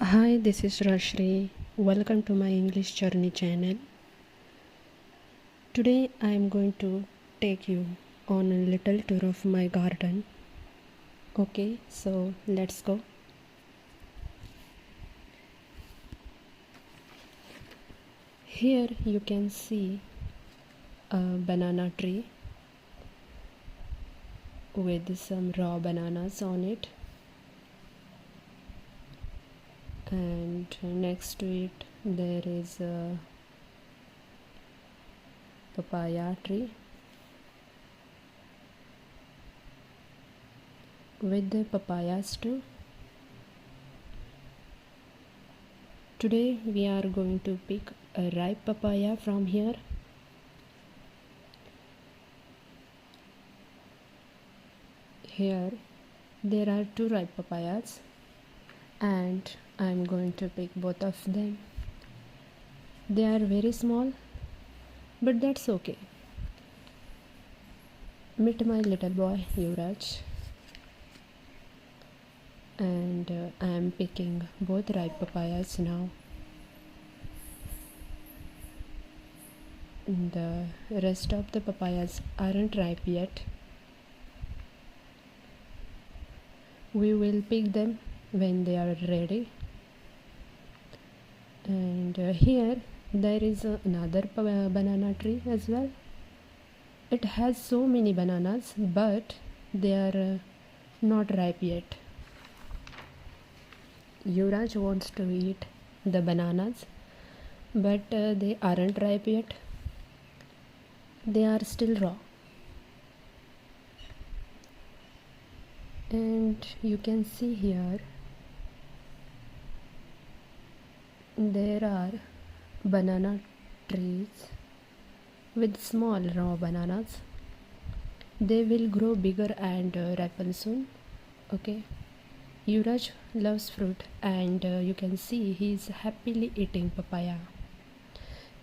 Hi, this is Rashri. Welcome to my English Journey channel. Today I am going to take you on a little tour of my garden. Okay, so let's go. Here you can see a banana tree with some raw bananas on it, and next to it there is a papaya tree with the papayas too. Today we are going to pick a ripe papaya from here. Here there are two ripe papayas and I am going to pick both of them. They are very small, but that's okay. Meet my little boy Yuvraj, and I am picking both ripe papayas now. The rest of the papayas aren't ripe yet. We will pick them when they are ready. And here there is another banana tree as well. It has so many bananas, but they are not ripe yet. Yuvraj wants to eat the bananas, but they aren't ripe yet. They are still raw. And you can see here there are banana trees with small raw bananas. They will grow bigger and ripen soon. Okay, Yuvraj loves fruit, and you can see he is happily eating papaya.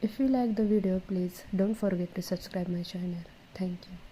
If you like the video, please don't forget to subscribe my channel. Thank you.